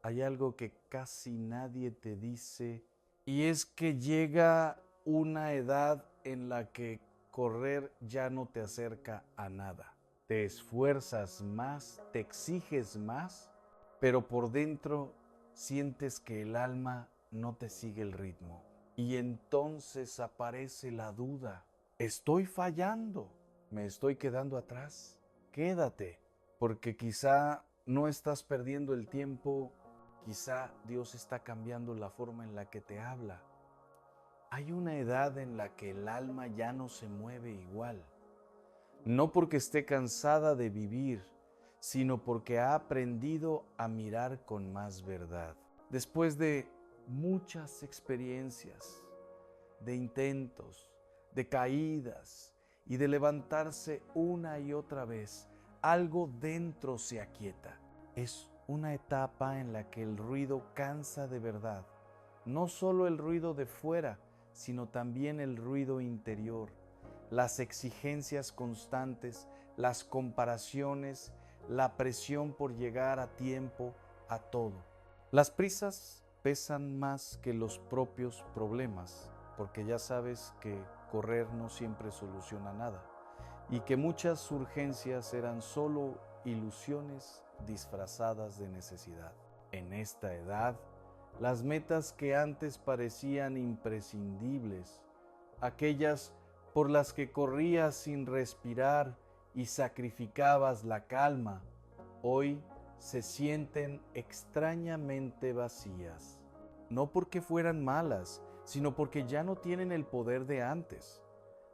hay algo que casi nadie te dice y es que llega una edad en la que correr ya no te acerca a nada. Te esfuerzas más, te exiges más, pero por dentro sientes que el alma no te sigue el ritmo. Y entonces aparece la duda. ¿Estoy fallando? ¿Me estoy quedando atrás? Quédate, porque quizá no estás perdiendo el tiempo, quizá Dios está cambiando la forma en la que te habla. Hay una edad en la que el alma ya no se mueve igual, no porque esté cansada de vivir, sino porque ha aprendido a mirar con más verdad. Después de muchas experiencias, de intentos, de caídas y de levantarse una y otra vez, algo dentro se aquieta. Es una etapa en la que el ruido cansa de verdad, no solo el ruido de fuera, sino también el ruido interior, las exigencias constantes, las comparaciones, la presión por llegar a tiempo a todo. Las prisas pesan más que los propios problemas, porque ya sabes que correr no siempre soluciona nada y que muchas urgencias eran solo ilusiones disfrazadas de necesidad. En esta edad, las metas que antes parecían imprescindibles, aquellas por las que corrías sin respirar y sacrificabas la calma, hoy se sienten extrañamente vacías. No porque fueran malas, sino porque ya no tienen el poder de antes.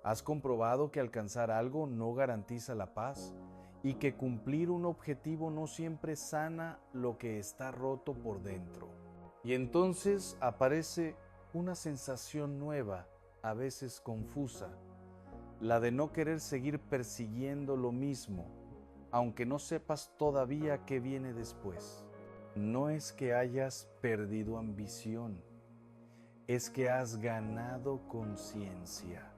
Has comprobado que alcanzar algo no garantiza la paz y que cumplir un objetivo no siempre sana lo que está roto por dentro. Y entonces aparece una sensación nueva, a veces confusa, la de no querer seguir persiguiendo lo mismo, aunque no sepas todavía qué viene después. No es que hayas perdido ambición, es que has ganado conciencia.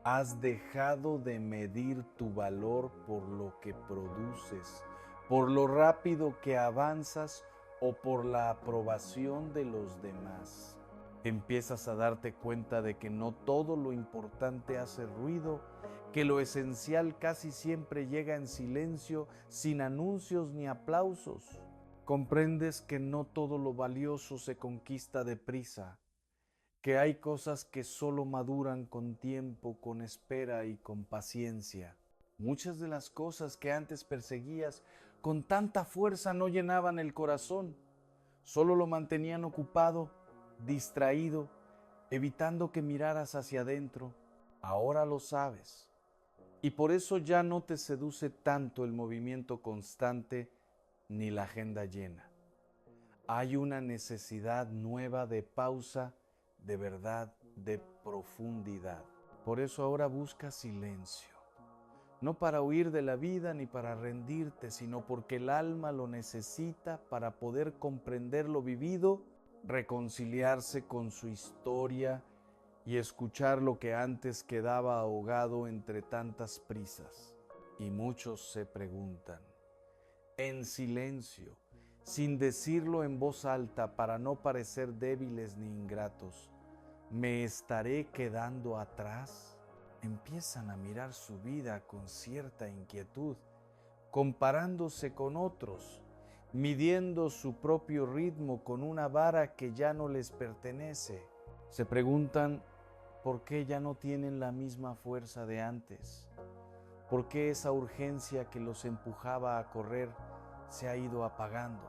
Has dejado de medir tu valor por lo que produces, por lo rápido que avanzas o por la aprobación de los demás. Empiezas a darte cuenta de que no todo lo importante hace ruido, que lo esencial casi siempre llega en silencio, sin anuncios ni aplausos. Comprendes que no todo lo valioso se conquista deprisa, que hay cosas que solo maduran con tiempo, con espera y con paciencia. Muchas de las cosas que antes perseguías con tanta fuerza no llenaban el corazón, solo lo mantenían ocupado, distraído, evitando que miraras hacia adentro. Ahora lo sabes. Y por eso ya no te seduce tanto el movimiento constante ni la agenda llena. Hay una necesidad nueva de pausa, de verdad, de profundidad. Por eso ahora busca silencio, no para huir de la vida ni para rendirte, sino porque el alma lo necesita para poder comprender lo vivido, reconciliarse con su historia y escuchar lo que antes quedaba ahogado entre tantas prisas. Y muchos se preguntan, en silencio, sin decirlo en voz alta para no parecer débiles ni ingratos, ¿me estaré quedando atrás? Empiezan a mirar su vida con cierta inquietud, comparándose con otros, midiendo su propio ritmo con una vara que ya no les pertenece. Se preguntan por qué ya no tienen la misma fuerza de antes, por qué esa urgencia que los empujaba a correr se ha ido apagando,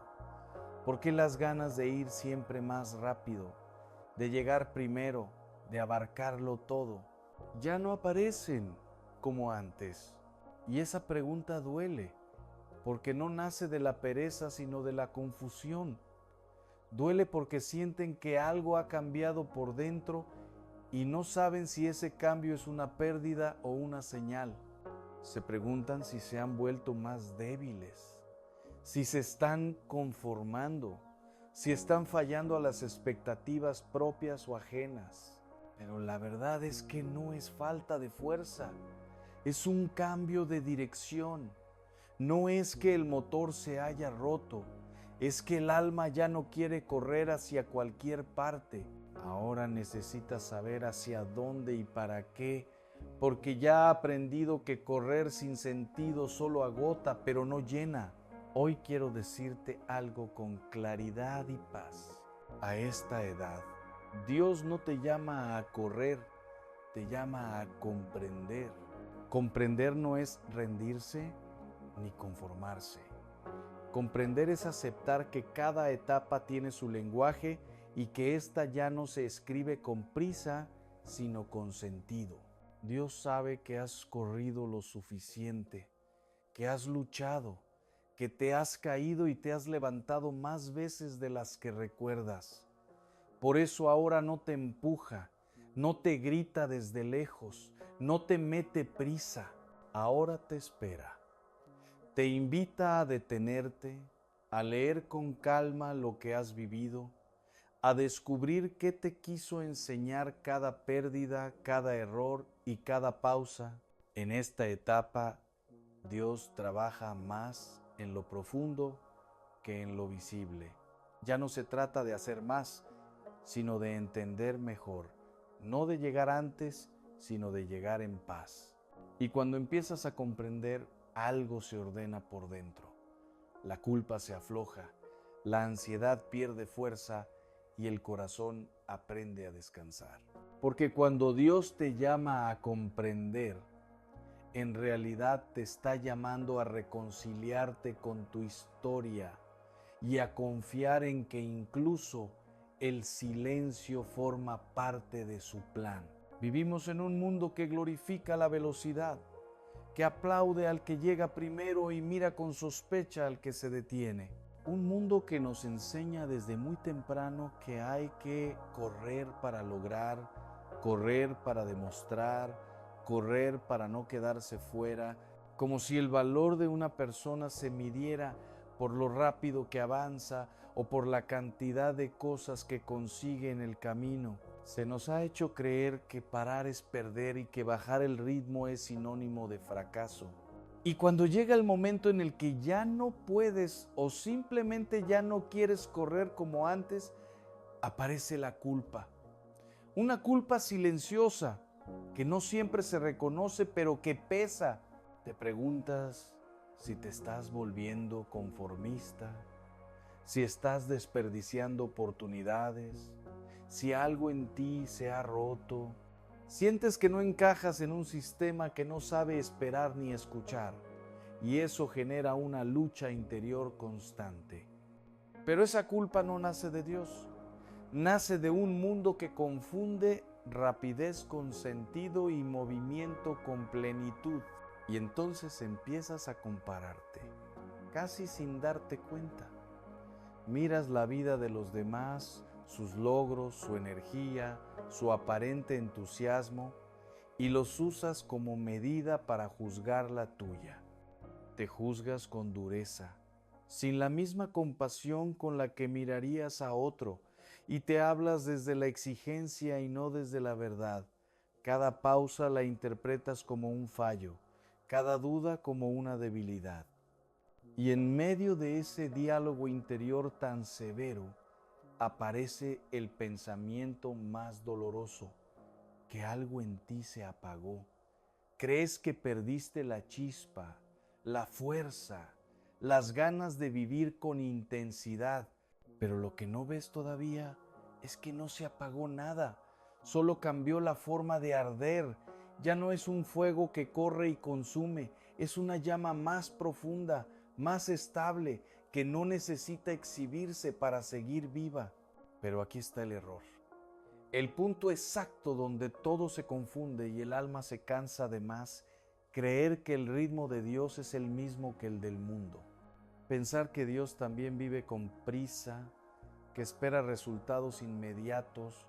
por qué las ganas de ir siempre más rápido, de llegar primero, de abarcarlo todo, ya no aparecen como antes. Y esa pregunta duele, porque no nace de la pereza, sino de la confusión. Duele porque sienten que algo ha cambiado por dentro y no saben si ese cambio es una pérdida o una señal. Se preguntan si se han vuelto más débiles, si se están conformando, si están fallando a las expectativas propias o ajenas. Pero la verdad es que no es falta de fuerza, es un cambio de dirección. No es que el motor se haya roto, Es que el alma ya no quiere correr hacia cualquier parte. Ahora necesita saber hacia dónde y para qué, porque ya ha aprendido que correr sin sentido solo agota, pero no llena. Hoy quiero decirte algo con claridad y paz. A esta edad, Dios no te llama a correr, te llama a comprender. Comprender no es rendirse ni conformarse. Comprender es aceptar que cada etapa tiene su lenguaje y que ésta ya no se escribe con prisa, sino con sentido. Dios sabe que has corrido lo suficiente, que has luchado, que te has caído y te has levantado más veces de las que recuerdas. Por eso ahora no te empuja, no te grita desde lejos, no te mete prisa, ahora te espera. Te invita a detenerte, a leer con calma lo que has vivido, a descubrir qué te quiso enseñar cada pérdida, cada error y cada pausa. En esta etapa, Dios trabaja más en lo profundo que en lo visible. Ya no se trata de hacer más, sino de entender mejor, no de llegar antes, sino de llegar en paz. Y cuando empiezas a comprender, algo se ordena por dentro. La culpa se afloja, la ansiedad pierde fuerza y el corazón aprende a descansar. Porque cuando Dios te llama a comprender, en realidad te está llamando a reconciliarte con tu historia y a confiar en que incluso el silencio forma parte de su plan. Vivimos en un mundo que glorifica la velocidad, que aplaude al que llega primero y mira con sospecha al que se detiene. Un mundo que nos enseña desde muy temprano que hay que correr para lograr, correr para demostrar, correr para no quedarse fuera, como si el valor de una persona se midiera por lo rápido que avanza o por la cantidad de cosas que consigue en el camino. Se nos ha hecho creer que parar es perder y que bajar el ritmo es sinónimo de fracaso. Y cuando llega el momento en el que ya no puedes o simplemente ya no quieres correr como antes, aparece la culpa. Una culpa silenciosa que no siempre se reconoce, pero que pesa. Te preguntas si te estás volviendo conformista, si estás desperdiciando oportunidades, si algo en ti se ha roto. Sientes que no encajas en un sistema que no sabe esperar ni escuchar, y eso genera una lucha interior constante. Pero esa culpa no nace de Dios, nace de un mundo que confunde rapidez con sentido y movimiento con plenitud. Y entonces empiezas a compararte, casi sin darte cuenta. Miras la vida de los demás, sus logros, su energía, su aparente entusiasmo, y los usas como medida para juzgar la tuya. Te juzgas con dureza, sin la misma compasión con la que mirarías a otro, y te hablas desde la exigencia y no desde la verdad. Cada pausa la interpretas como un fallo, cada duda como una debilidad. Y en medio de ese diálogo interior tan severo, aparece el pensamiento más doloroso, que algo en ti se apagó. Crees que perdiste la chispa, la fuerza, las ganas de vivir con intensidad, pero lo que no ves todavía es que no se apagó nada, solo cambió la forma de arder. Ya no es un fuego que corre y consume, es una llama más profunda, más estable, que no necesita exhibirse para seguir viva. Pero aquí está el error. El punto exacto donde todo se confunde y el alma se cansa de más, creer que el ritmo de Dios es el mismo que el del mundo. Pensar que Dios también vive con prisa, que espera resultados inmediatos,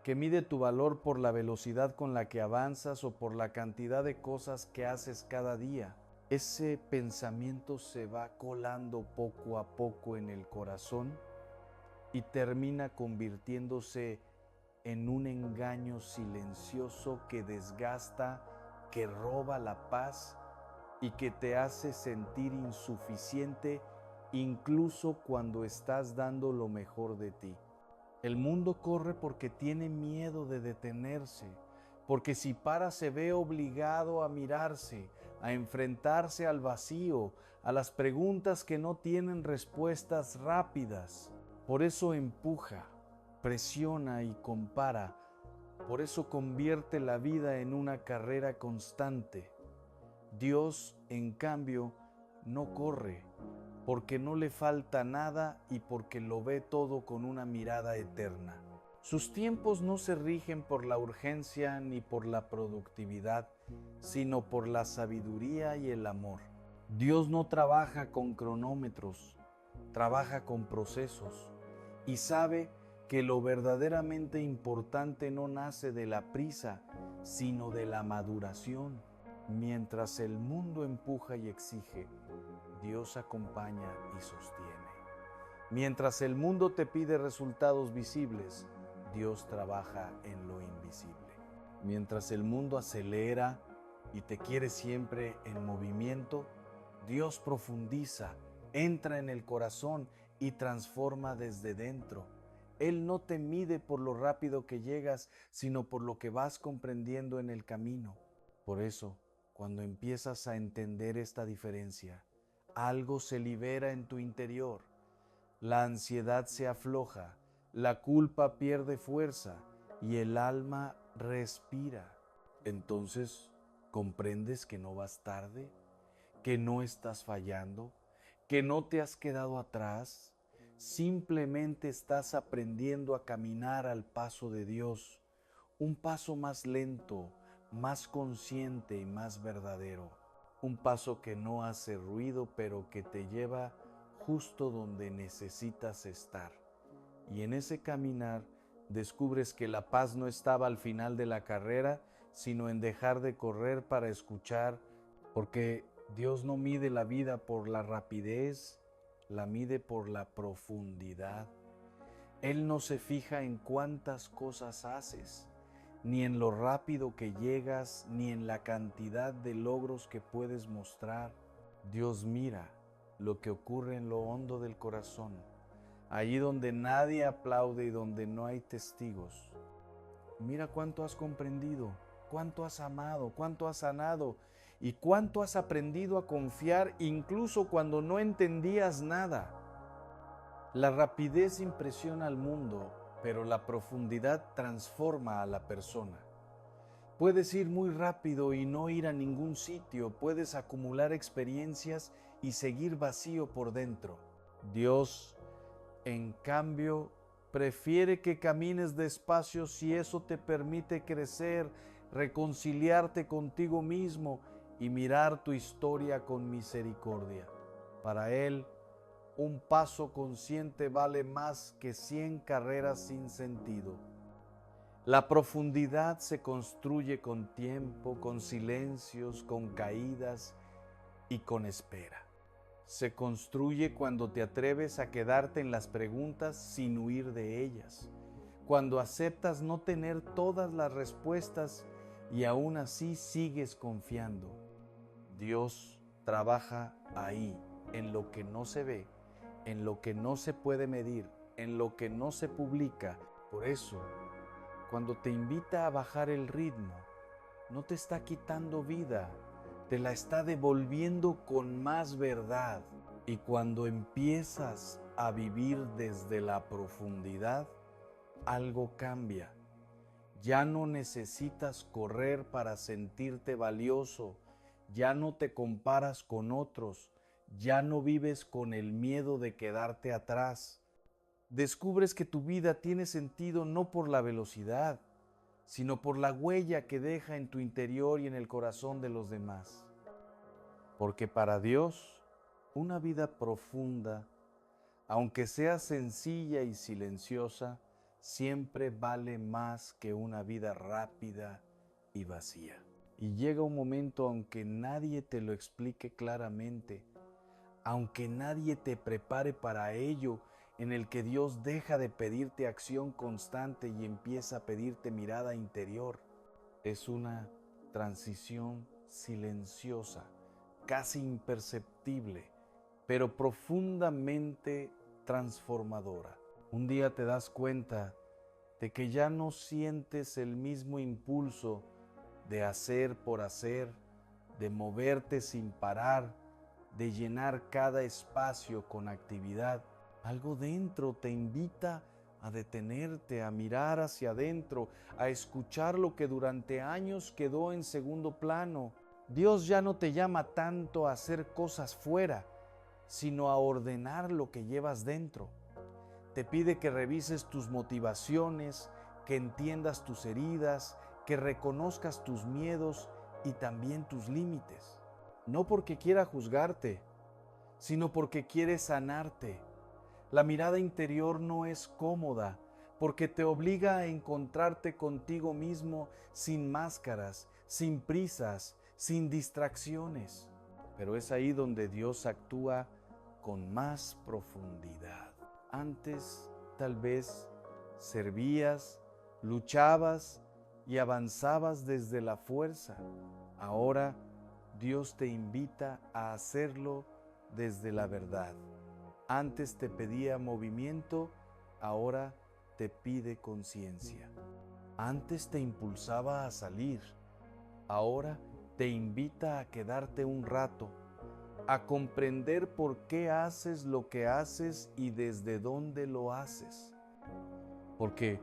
que mide tu valor por la velocidad con la que avanzas o por la cantidad de cosas que haces cada día. Ese pensamiento se va colando poco a poco en el corazón y termina convirtiéndose en un engaño silencioso que desgasta, que roba la paz y que te hace sentir insuficiente incluso cuando estás dando lo mejor de ti. El mundo corre porque tiene miedo de detenerse, porque si para se ve obligado a mirarse, a enfrentarse al vacío, a las preguntas que no tienen respuestas rápidas. Por eso empuja, presiona y compara. Por eso convierte la vida en una carrera constante. Dios, en cambio, no corre, porque no le falta nada y porque lo ve todo con una mirada eterna. Sus tiempos no se rigen por la urgencia ni por la productividad, sino por la sabiduría y el amor. Dios no trabaja con cronómetros, trabaja con procesos y sabe que lo verdaderamente importante no nace de la prisa, sino de la maduración. Mientras el mundo empuja y exige, Dios acompaña y sostiene. Mientras el mundo te pide resultados visibles, Dios trabaja en lo invisible. Mientras el mundo acelera y te quiere siempre en movimiento, Dios profundiza, entra en el corazón y transforma desde dentro. Él no te mide por lo rápido que llegas, sino por lo que vas comprendiendo en el camino. Por eso, cuando empiezas a entender esta diferencia, algo se libera en tu interior. La ansiedad se afloja, la culpa pierde fuerza y el alma respira. Entonces, ¿comprendes que no vas tarde? ¿Que no estás fallando? ¿Que no te has quedado atrás? Simplemente estás aprendiendo a caminar al paso de Dios, un paso más lento, más consciente y más verdadero. Un paso que no hace ruido, pero que te lleva justo donde necesitas estar. Y en ese caminar descubres que la paz no estaba al final de la carrera, sino en dejar de correr para escuchar, porque Dios no mide la vida por la rapidez, la mide por la profundidad. Él no se fija en cuántas cosas haces, ni en lo rápido que llegas, ni en la cantidad de logros que puedes mostrar. Dios mira lo que ocurre en lo hondo del corazón, allí donde nadie aplaude y donde no hay testigos. Mira cuánto has comprendido, cuánto has amado, cuánto has sanado y cuánto has aprendido a confiar incluso cuando no entendías nada. La rapidez impresiona al mundo, pero la profundidad transforma a la persona. Puedes ir muy rápido y no ir a ningún sitio, puedes acumular experiencias y seguir vacío por dentro. Dios, en cambio, prefiere que camines despacio si eso te permite crecer, reconciliarte contigo mismo y mirar tu historia con misericordia. Para Él, un paso consciente vale más que 100 carreras sin sentido. La profundidad se construye con tiempo, con silencios, con caídas y con espera. Se construye cuando te atreves a quedarte en las preguntas sin huir de ellas, cuando aceptas no tener todas las respuestas y aún así sigues confiando. Dios trabaja ahí, en lo que no se ve, en lo que no se puede medir, en lo que no se publica. Por eso, cuando te invita a bajar el ritmo, no te está quitando vida, te la está devolviendo con más verdad. Y cuando empiezas a vivir desde la profundidad, algo cambia. Ya no necesitas correr para sentirte valioso, ya no te comparas con otros, ya no vives con el miedo de quedarte atrás. Descubres que tu vida tiene sentido no por la velocidad, sino por la huella que deja en tu interior y en el corazón de los demás. Porque para Dios, una vida profunda, aunque sea sencilla y silenciosa, siempre vale más que una vida rápida y vacía. Y llega un momento, aunque nadie te lo explique claramente, aunque nadie te prepare para ello, en el que Dios deja de pedirte acción constante y empieza a pedirte mirada interior. Es una transición silenciosa, casi imperceptible, pero profundamente transformadora. Un día te das cuenta de que ya no sientes el mismo impulso de hacer por hacer, de moverte sin parar, de llenar cada espacio con actividad. Algo dentro te invita a detenerte, a mirar hacia adentro, a escuchar lo que durante años quedó en segundo plano. Dios ya no te llama tanto a hacer cosas fuera, sino a ordenar lo que llevas dentro. Te pide que revises tus motivaciones, que entiendas tus heridas, que reconozcas tus miedos y también tus límites. No porque quiera juzgarte, sino porque quiere sanarte. La mirada interior no es cómoda, porque te obliga a encontrarte contigo mismo sin máscaras, sin prisas, sin distracciones. Pero es ahí donde Dios actúa con más profundidad. Antes, tal vez, servías, luchabas y avanzabas desde la fuerza. Ahora, Dios te invita a hacerlo desde la verdad. Antes te pedía movimiento, ahora te pide conciencia. Antes te impulsaba a salir, ahora te invita a quedarte un rato, a comprender por qué haces lo que haces y desde dónde lo haces. Porque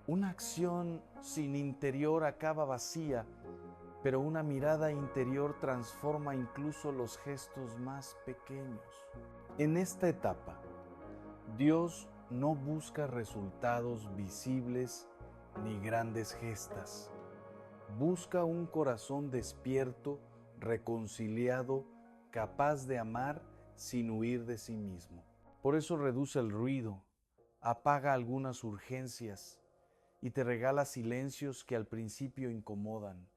una acción sin interior acaba vacía, pero una mirada interior transforma incluso los gestos más pequeños. En esta etapa, Dios no busca resultados visibles ni grandes gestas. Busca un corazón despierto, reconciliado, capaz de amar sin huir de sí mismo. Por eso reduce el ruido, apaga algunas urgencias y te regala silencios que al principio incomodan.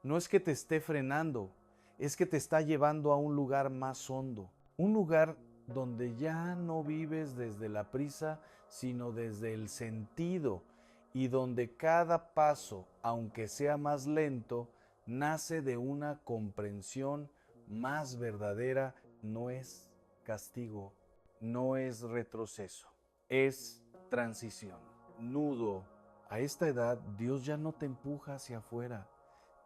No es que te esté frenando, es que te está llevando a un lugar más hondo, un lugar donde ya no vives desde la prisa, sino desde el sentido, y donde cada paso, aunque sea más lento, nace de una comprensión más verdadera. No es castigo, no es retroceso, es transición, nudo. A esta edad, Dios ya no te empuja hacia afuera,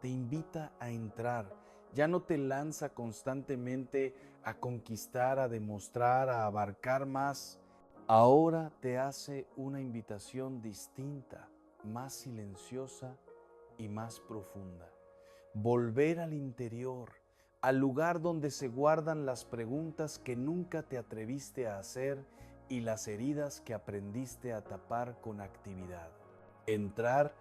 te invita a entrar, ya no te lanza constantemente a conquistar, a demostrar, a abarcar más. Ahora te hace una invitación distinta, más silenciosa y más profunda. Volver al interior, al lugar donde se guardan las preguntas que nunca te atreviste a hacer y las heridas que aprendiste a tapar con actividad. Entrar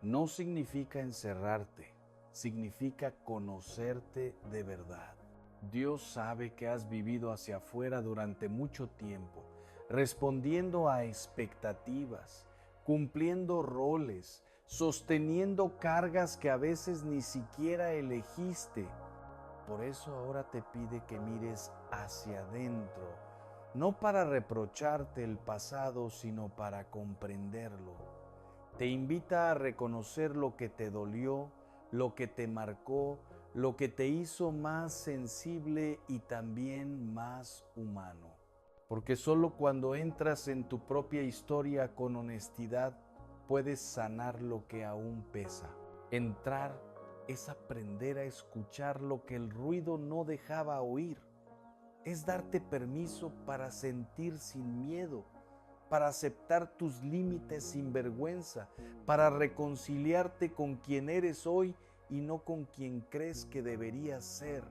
no significa encerrarte, significa conocerte de verdad. Dios sabe que has vivido hacia afuera durante mucho tiempo, respondiendo a expectativas, cumpliendo roles, sosteniendo cargas que a veces ni siquiera elegiste. Por eso ahora te pide que mires hacia adentro, no para reprocharte el pasado, sino para comprenderlo. Te invita a reconocer lo que te dolió, lo que te marcó, lo que te hizo más sensible y también más humano. Porque solo cuando entras en tu propia historia con honestidad, puedes sanar lo que aún pesa. Entrar es aprender a escuchar lo que el ruido no dejaba oír. Es darte permiso para sentir sin miedo, para aceptar tus límites sin vergüenza, para reconciliarte con quien eres hoy y no con quien crees que deberías ser.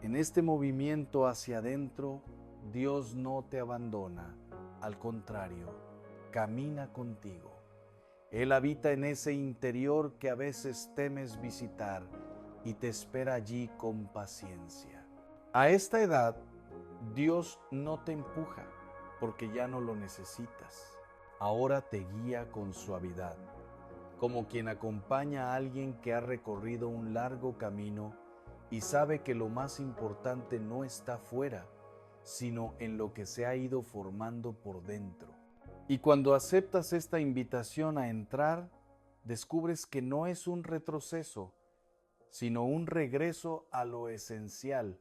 En este movimiento hacia adentro, Dios no te abandona, al contrario, camina contigo. Él habita en ese interior que a veces temes visitar y te espera allí con paciencia. A esta edad, Dios no te empuja porque ya no lo necesitas. Ahora te guía con suavidad, como quien acompaña a alguien que ha recorrido un largo camino y sabe que lo más importante no está fuera, sino en lo que se ha ido formando por dentro. Y cuando aceptas esta invitación a entrar, descubres que no es un retroceso, sino un regreso a lo esencial,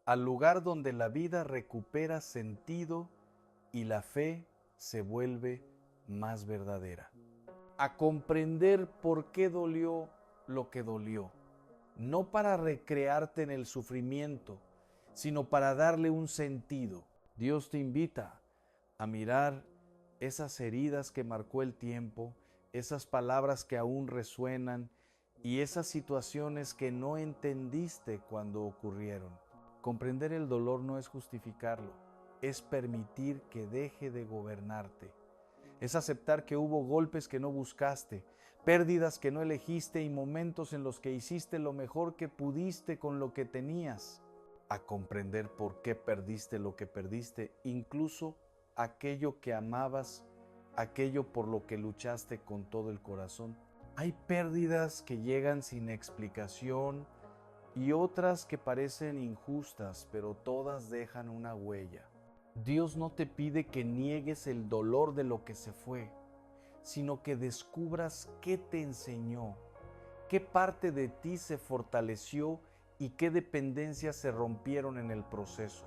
al lugar donde la vida recupera sentido y la fe se vuelve más verdadera. A comprender por qué dolió lo que dolió, no para recrearte en el sufrimiento, sino para darle un sentido. Dios te invita a mirar esas heridas que marcó el tiempo, esas palabras que aún resuenan y esas situaciones que no entendiste cuando ocurrieron. Comprender el dolor no es justificarlo, es permitir que deje de gobernarte. Es aceptar que hubo golpes que no buscaste, pérdidas que no elegiste y momentos en los que hiciste lo mejor que pudiste con lo que tenías. A comprender por qué perdiste lo que perdiste, incluso aquello que amabas, aquello por lo que luchaste con todo el corazón. Hay pérdidas que llegan sin explicación y otras que parecen injustas, pero todas dejan una huella. Dios no te pide que niegues el dolor de lo que se fue, sino que descubras qué te enseñó, qué parte de ti se fortaleció y qué dependencias se rompieron en el proceso.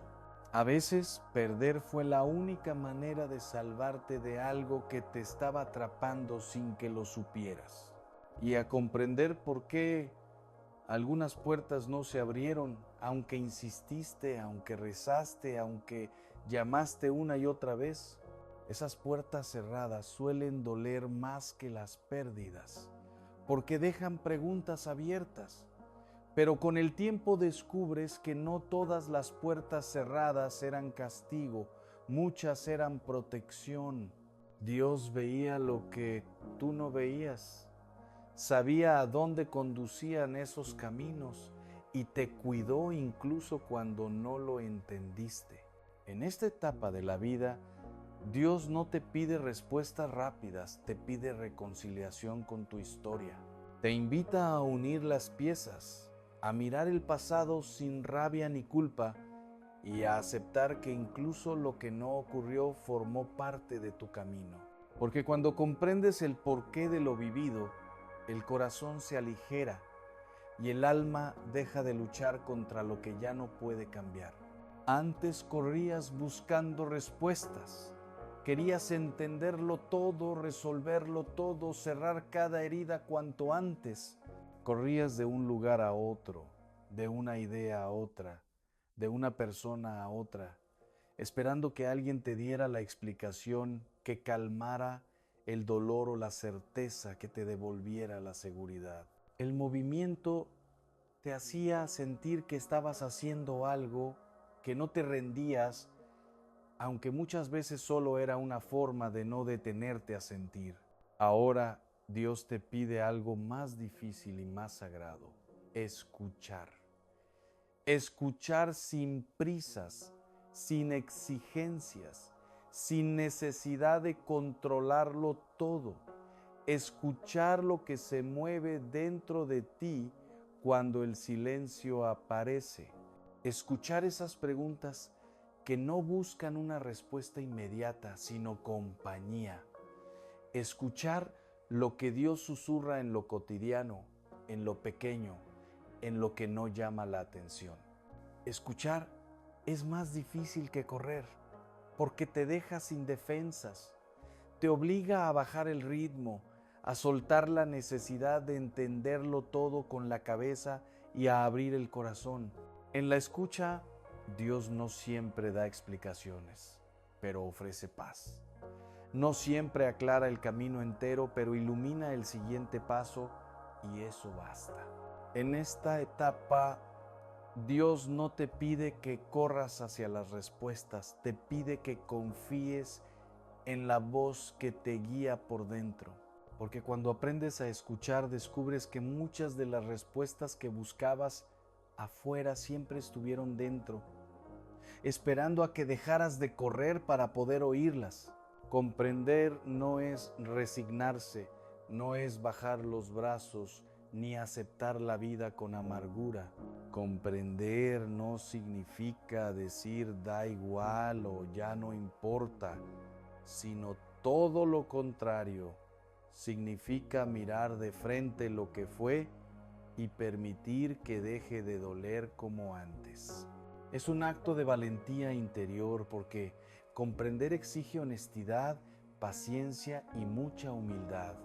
A veces, perder fue la única manera de salvarte de algo que te estaba atrapando sin que lo supieras. Y a comprender por qué algunas puertas no se abrieron, aunque insististe, aunque rezaste, aunque llamaste una y otra vez. Esas puertas cerradas suelen doler más que las pérdidas, porque dejan preguntas abiertas. Pero con el tiempo descubres que no todas las puertas cerradas eran castigo, muchas eran protección. Dios veía lo que tú no veías, sabía a dónde conducían esos caminos y te cuidó incluso cuando no lo entendiste. En esta etapa de la vida, Dios no te pide respuestas rápidas, te pide reconciliación con tu historia. Te invita a unir las piezas, a mirar el pasado sin rabia ni culpa y a aceptar que incluso lo que no ocurrió formó parte de tu camino. Porque cuando comprendes el porqué de lo vivido, el corazón se aligera y el alma deja de luchar contra lo que ya no puede cambiar. Antes corrías buscando respuestas, querías entenderlo todo, resolverlo todo, cerrar cada herida cuanto antes. Corrías de un lugar a otro, de una idea a otra, de una persona a otra, esperando que alguien te diera la explicación que calmara el dolor o la certeza que te devolviera la seguridad. El movimiento te hacía sentir que estabas haciendo algo, que no te rendías, aunque muchas veces solo era una forma de no detenerte a sentir. Ahora Dios te pide algo más difícil y más sagrado: escuchar. Escuchar sin prisas, sin exigencias, sin necesidad de controlarlo todo. Escuchar lo que se mueve dentro de ti cuando el silencio aparece. Escuchar esas preguntas que no buscan una respuesta inmediata, sino compañía. Escuchar lo que Dios susurra en lo cotidiano, en lo pequeño, en lo que no llama la atención. Escuchar es más difícil que correr, porque te deja sin defensas, te obliga a bajar el ritmo, a soltar la necesidad de entenderlo todo con la cabeza y a abrir el corazón. En la escucha, Dios no siempre da explicaciones, pero ofrece paz. No siempre aclara el camino entero, pero ilumina el siguiente paso y eso basta. En esta etapa, Dios no te pide que corras hacia las respuestas, te pide que confíes en la voz que te guía por dentro. Porque cuando aprendes a escuchar, descubres que muchas de las respuestas que buscabas afuera siempre estuvieron dentro, esperando a que dejaras de correr para poder oírlas. Comprender no es resignarse, no es bajar los brazos, ni aceptar la vida con amargura. Comprender no significa decir da igual o ya no importa, sino todo lo contrario. Significa mirar de frente lo que fue y permitir que deje de doler como antes. Es un acto de valentía interior porque comprender exige honestidad, paciencia y mucha humildad.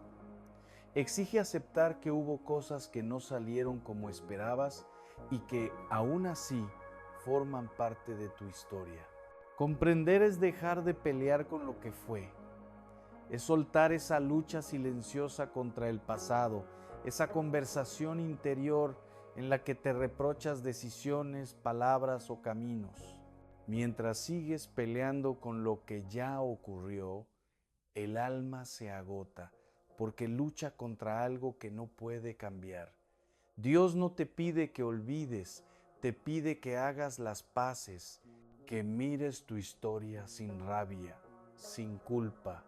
Exige aceptar que hubo cosas que no salieron como esperabas y que aún así forman parte de tu historia. Comprender es dejar de pelear con lo que fue. Es soltar esa lucha silenciosa contra el pasado, esa conversación interior en la que te reprochas decisiones, palabras o caminos. Mientras sigues peleando con lo que ya ocurrió, el alma se agota porque lucha contra algo que no puede cambiar. Dios no te pide que olvides, te pide que hagas las paces, que mires tu historia sin rabia, sin culpa,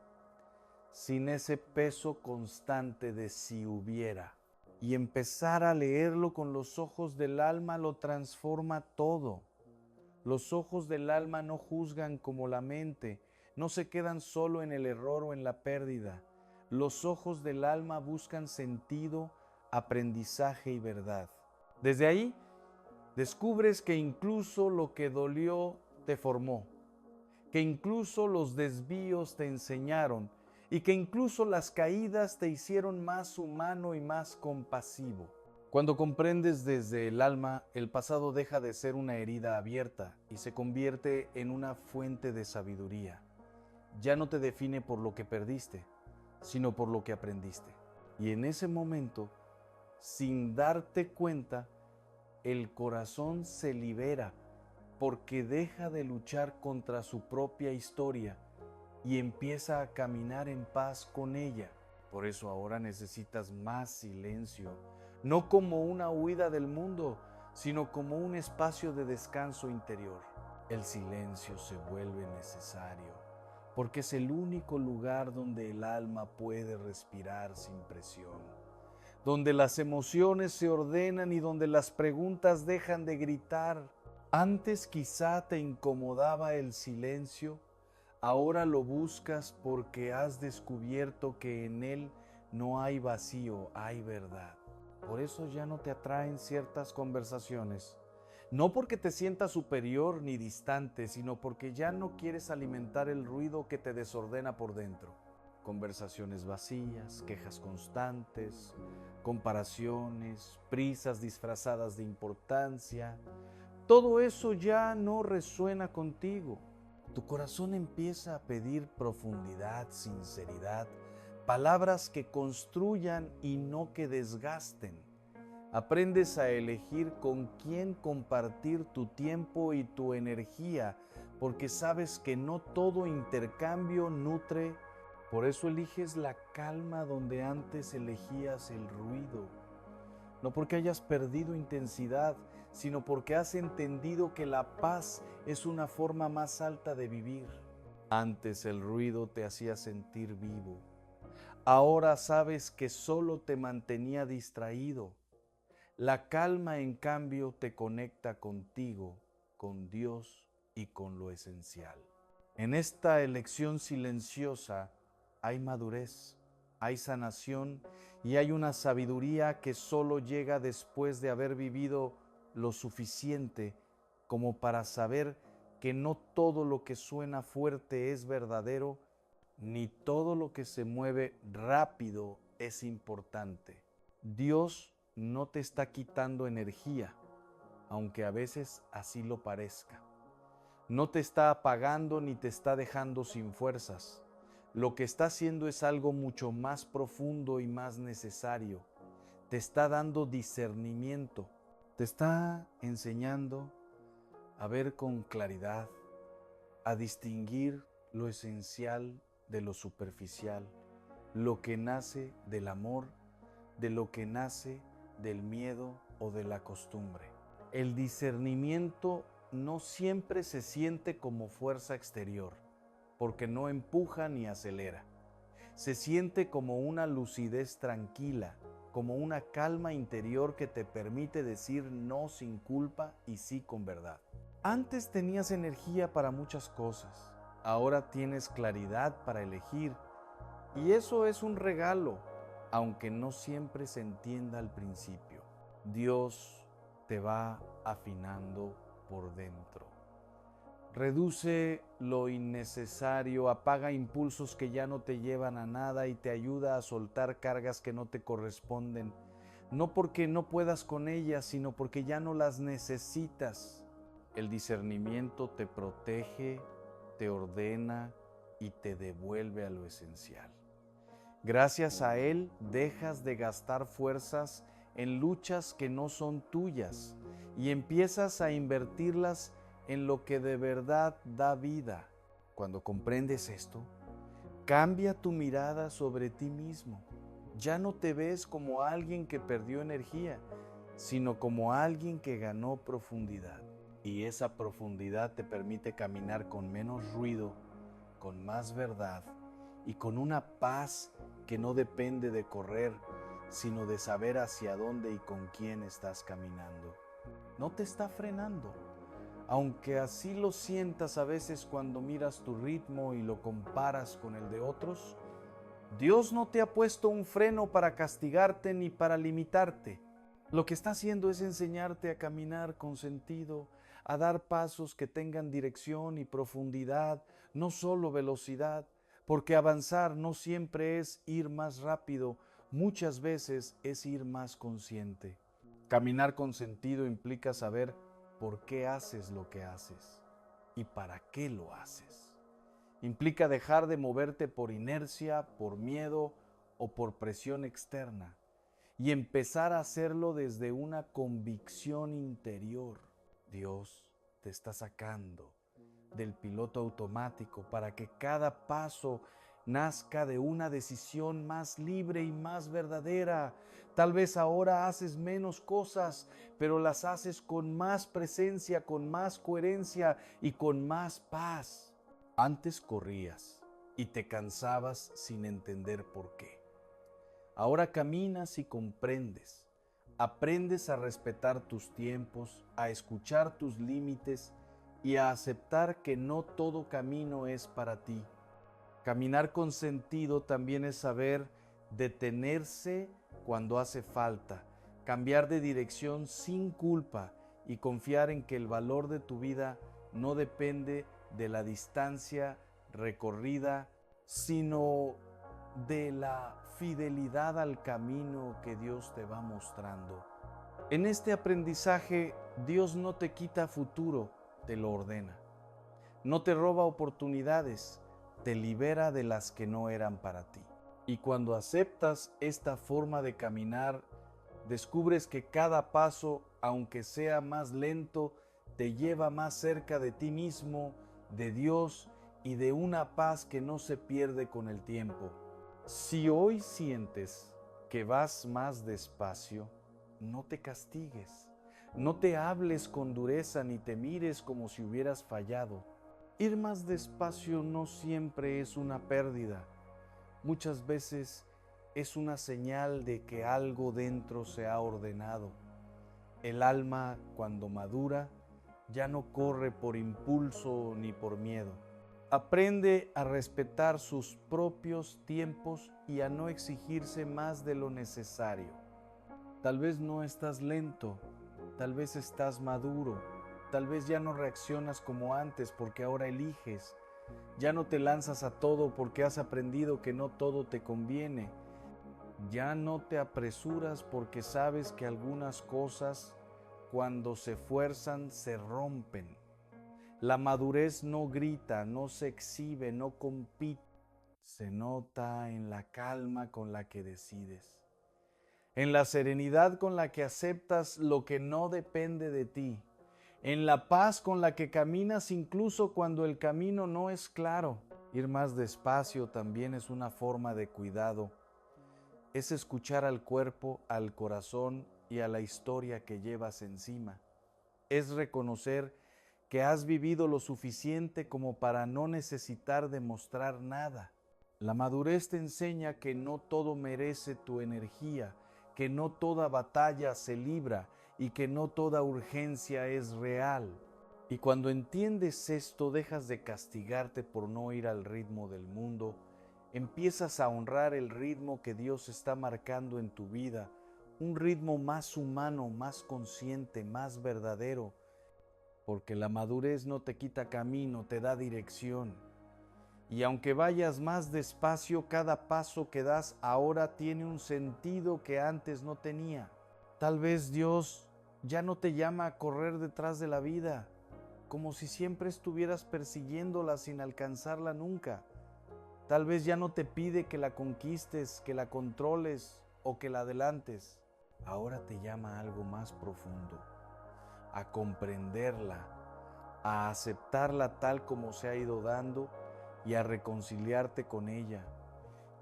sin ese peso constante de si hubiera. Y empezar a leerlo con los ojos del alma lo transforma todo. Los ojos del alma no juzgan como la mente, no se quedan solo en el error o en la pérdida. Los ojos del alma buscan sentido, aprendizaje y verdad. Desde ahí, descubres que incluso lo que dolió te formó, que incluso los desvíos te enseñaron y que incluso las caídas te hicieron más humano y más compasivo. Cuando comprendes desde el alma, el pasado deja de ser una herida abierta y se convierte en una fuente de sabiduría. Ya no te define por lo que perdiste, sino por lo que aprendiste. Y en ese momento, sin darte cuenta, el corazón se libera porque deja de luchar contra su propia historia y empieza a caminar en paz con ella. Por eso ahora necesitas más silencio, no como una huida del mundo, sino como un espacio de descanso interior. El silencio se vuelve necesario, porque es el único lugar donde el alma puede respirar sin presión, donde las emociones se ordenan y donde las preguntas dejan de gritar. Antes quizá te incomodaba el silencio, ahora lo buscas porque has descubierto que en él no hay vacío, hay verdad. Por eso ya no te atraen ciertas conversaciones. No porque te sientas superior ni distante, sino porque ya no quieres alimentar el ruido que te desordena por dentro. Conversaciones vacías, quejas constantes, comparaciones, prisas disfrazadas de importancia. Todo eso ya no resuena contigo. Tu corazón empieza a pedir profundidad, sinceridad, palabras que construyan y no que desgasten. Aprendes a elegir con quién compartir tu tiempo y tu energía, porque sabes que no todo intercambio nutre. Por eso eliges la calma donde antes elegías el ruido. No porque hayas perdido intensidad, sino porque has entendido que la paz es una forma más alta de vivir. Antes el ruido te hacía sentir vivo. Ahora sabes que solo te mantenía distraído. La calma, en cambio, te conecta contigo, con Dios y con lo esencial. En esta elección silenciosa hay madurez, hay sanación y hay una sabiduría que solo llega después de haber vivido lo suficiente como para saber que no todo lo que suena fuerte es verdadero, ni todo lo que se mueve rápido es importante. Dios no te está quitando energía, aunque a veces así lo parezca. No te está apagando ni te está dejando sin fuerzas. Lo que está haciendo es algo mucho más profundo y más necesario. Te está dando discernimiento. Te está enseñando a ver con claridad, a distinguir lo esencial de lo superficial, lo que nace del amor, de lo que nace del miedo o de la costumbre. El discernimiento no siempre se siente como fuerza exterior, porque no empuja ni acelera. Se siente como una lucidez tranquila, como una calma interior que te permite decir no sin culpa y sí con verdad. Antes tenías energía para muchas cosas, ahora tienes claridad para elegir, y eso es un regalo, aunque no siempre se entienda al principio. Dios te va afinando por dentro. Reduce lo innecesario, apaga impulsos que ya no te llevan a nada y te ayuda a soltar cargas que no te corresponden, no porque no puedas con ellas, sino porque ya no las necesitas. El discernimiento te protege, te ordena y te devuelve a lo esencial. Gracias a él dejas de gastar fuerzas en luchas que no son tuyas y empiezas a invertirlas en lo que de verdad da vida. Cuando comprendes esto, cambia tu mirada sobre ti mismo. Ya no te ves como alguien que perdió energía, sino como alguien que ganó profundidad. Y esa profundidad te permite caminar con menos ruido, con más verdad y con una paz que no depende de correr, sino de saber hacia dónde y con quién estás caminando. No te está frenando, aunque así lo sientas a veces cuando miras tu ritmo y lo comparas con el de otros. Dios no te ha puesto un freno para castigarte ni para limitarte. Lo que está haciendo es enseñarte a caminar con sentido, a dar pasos que tengan dirección y profundidad, no solo velocidad, porque avanzar no siempre es ir más rápido, muchas veces es ir más consciente. Caminar con sentido implica saber por qué haces lo que haces y para qué lo haces. Implica dejar de moverte por inercia, por miedo o por presión externa y empezar a hacerlo desde una convicción interior. Dios te está sacando del piloto automático para que cada paso nazca de una decisión más libre y más verdadera. Tal vez ahora haces menos cosas, pero las haces con más presencia, con más coherencia y con más paz. Antes corrías y te cansabas sin entender por qué. Ahora caminas y comprendes. Aprendes a respetar tus tiempos, a escuchar tus límites y a aceptar que no todo camino es para ti. Caminar con sentido también es saber detenerse cuando hace falta, cambiar de dirección sin culpa y confiar en que el valor de tu vida no depende de la distancia recorrida, sino de la fidelidad al camino que Dios te va mostrando. En este aprendizaje, Dios no te quita futuro, te lo ordena. No te roba oportunidades, te libera de las que no eran para ti. Y cuando aceptas esta forma de caminar, descubres que cada paso, aunque sea más lento, te lleva más cerca de ti mismo, de Dios y de una paz que no se pierde con el tiempo. Si hoy sientes que vas más despacio, no te castigues, no te hables con dureza ni te mires como si hubieras fallado. Ir más despacio no siempre es una pérdida, muchas veces es una señal de que algo dentro se ha ordenado. El alma, cuando madura, ya no corre por impulso ni por miedo. Aprende a respetar sus propios tiempos y a no exigirse más de lo necesario. Tal vez no estás lento, tal vez estás maduro, tal vez ya no reaccionas como antes porque ahora eliges. Ya no te lanzas a todo porque has aprendido que no todo te conviene. Ya no te apresuras porque sabes que algunas cosas, cuando se fuerzan, se rompen. La madurez no grita, no se exhibe, no compite. Se nota en la calma con la que decides, en la serenidad con la que aceptas lo que no depende de ti, en la paz con la que caminas incluso cuando el camino no es claro. Ir más despacio también es una forma de cuidado. Es escuchar al cuerpo, al corazón y a la historia que llevas encima. Es reconocer que has vivido lo suficiente como para no necesitar demostrar nada. La madurez te enseña que no todo merece tu energía, que no toda batalla se libra y que no toda urgencia es real. Y cuando entiendes esto, dejas de castigarte por no ir al ritmo del mundo, empiezas a honrar el ritmo que Dios está marcando en tu vida, un ritmo más humano, más consciente, más verdadero. porque la madurez no te quita camino, te da dirección. Y aunque vayas más despacio, cada paso que das ahora tiene un sentido que antes no tenía. Tal vez Dios ya no te llama a correr detrás de la vida, como si siempre estuvieras persiguiéndola sin alcanzarla nunca. Tal vez ya no te pide que la conquistes, que la controles o que la adelantes. Ahora te llama a algo más profundo, a comprenderla, a aceptarla tal como se ha ido dando y a reconciliarte con ella,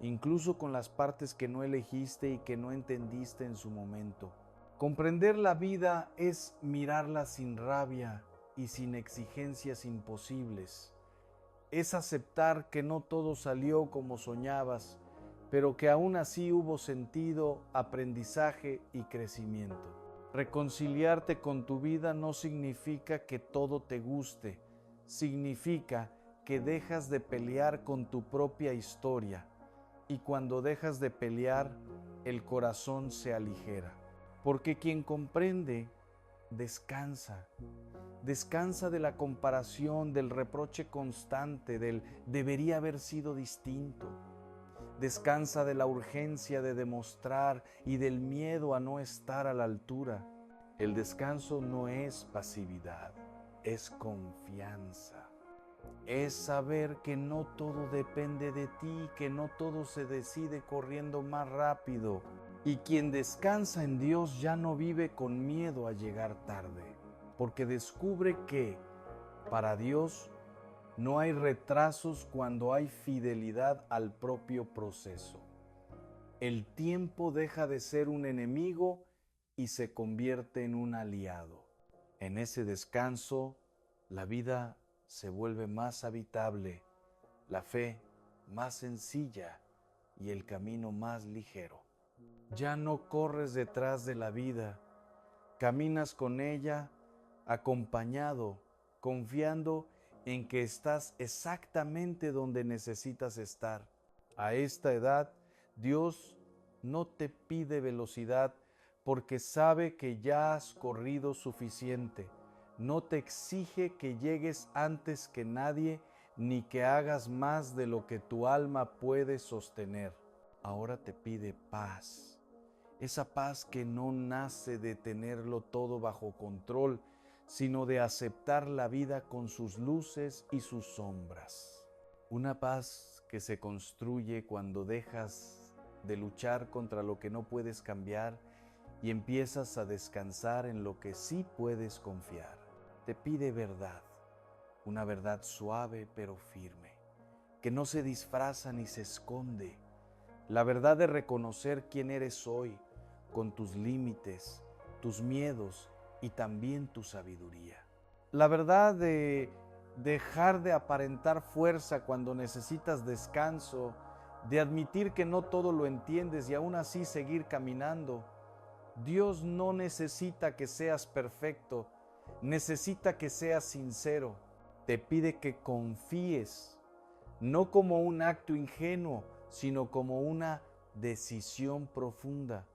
incluso con las partes que no elegiste y que no entendiste en su momento. Comprender la vida es mirarla sin rabia y sin exigencias imposibles. Es aceptar que no todo salió como soñabas, pero que aún así hubo sentido, aprendizaje y crecimiento. Reconciliarte con tu vida no significa que todo te guste, significa que dejas de pelear con tu propia historia, y cuando dejas de pelear, el corazón se aligera. Porque quien comprende, descansa. Descansa de la comparación, del reproche constante, del debería haber sido distinto. Descansa de la urgencia de demostrar y del miedo a no estar a la altura. El descanso no es pasividad, es confianza. Es saber que no todo depende de ti, que no todo se decide corriendo más rápido. Y quien descansa en Dios ya no vive con miedo a llegar tarde, porque descubre que para Dios no hay retrasos cuando hay fidelidad al propio proceso. El tiempo deja de ser un enemigo y se convierte en un aliado. En ese descanso, la vida se vuelve más habitable, la fe más sencilla y el camino más ligero. Ya no corres detrás de la vida, caminas con ella acompañado, confiando en que estás exactamente donde necesitas estar. A esta edad, Dios no te pide velocidad porque sabe que ya has corrido suficiente. No te exige que llegues antes que nadie ni que hagas más de lo que tu alma puede sostener. Ahora te pide paz. Esa paz que no nace de tenerlo todo bajo control, sino de aceptar la vida con sus luces y sus sombras. Una paz que se construye cuando dejas de luchar contra lo que no puedes cambiar y empiezas a descansar en lo que sí puedes confiar. Te pide verdad, una verdad suave pero firme, que no se disfraza ni se esconde. La verdad de reconocer quién eres hoy, con tus límites, tus miedos y también tu sabiduría. La verdad de dejar de aparentar fuerza cuando necesitas descanso, de admitir que no todo lo entiendes y aún así seguir caminando. Dios no necesita que seas perfecto, necesita que seas sincero. Te pide que confíes, no como un acto ingenuo, sino como una decisión profunda.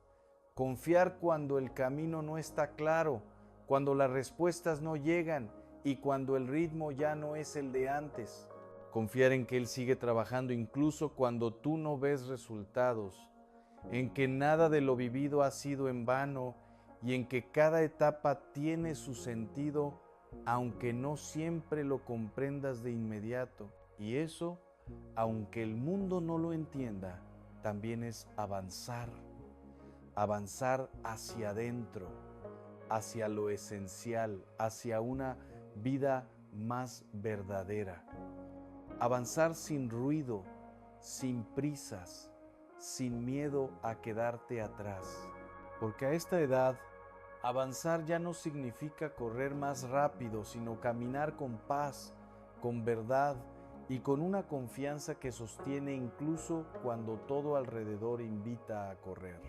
Confiar cuando el camino no está claro, cuando las respuestas no llegan y cuando el ritmo ya no es el de antes. Confiar en que Él sigue trabajando incluso cuando tú no ves resultados, en que nada de lo vivido ha sido en vano y en que cada etapa tiene su sentido, aunque no siempre lo comprendas de inmediato. Y eso, aunque el mundo no lo entienda, también es avanzar. Avanzar hacia adentro, hacia lo esencial, hacia una vida más verdadera. Avanzar sin ruido, sin prisas, sin miedo a quedarte atrás. Porque a esta edad, avanzar ya no significa correr más rápido, sino caminar con paz, con verdad y con una confianza que sostiene incluso cuando todo alrededor invita a correr.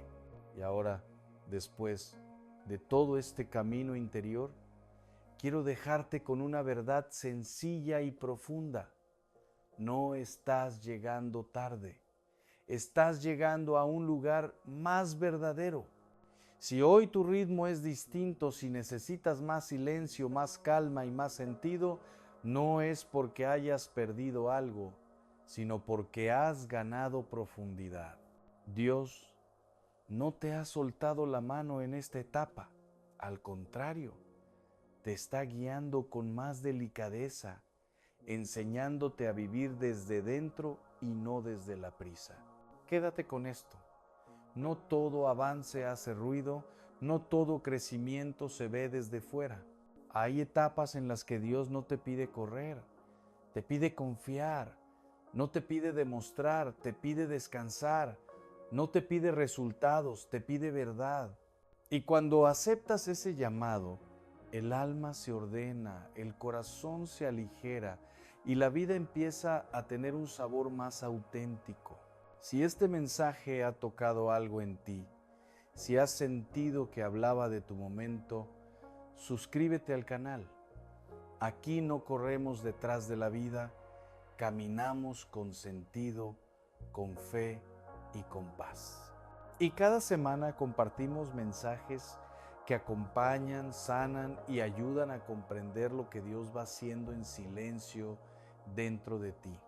Y ahora, después de todo este camino interior, quiero dejarte con una verdad sencilla y profunda. No estás llegando tarde, estás llegando a un lugar más verdadero. Si hoy tu ritmo es distinto, si necesitas más silencio, más calma y más sentido, no es porque hayas perdido algo, sino porque has ganado profundidad. Dios no te ha soltado la mano en esta etapa, al contrario, te está guiando con más delicadeza, enseñándote a vivir desde dentro y no desde la prisa. Quédate con esto. No todo avance hace ruido, no todo crecimiento se ve desde fuera. Hay etapas en las que Dios no te pide correr, te pide confiar, no te pide demostrar, te pide descansar, no te pide resultados, te pide verdad. Y cuando aceptas ese llamado, el alma se ordena, el corazón se aligera y la vida empieza a tener un sabor más auténtico. Si este mensaje ha tocado algo en ti, si has sentido que hablaba de tu momento, suscríbete al canal. Aquí no corremos detrás de la vida, caminamos con sentido, con fe y con paz. Y cada semana compartimos mensajes que acompañan, sanan y ayudan a comprender lo que Dios va haciendo en silencio dentro de ti.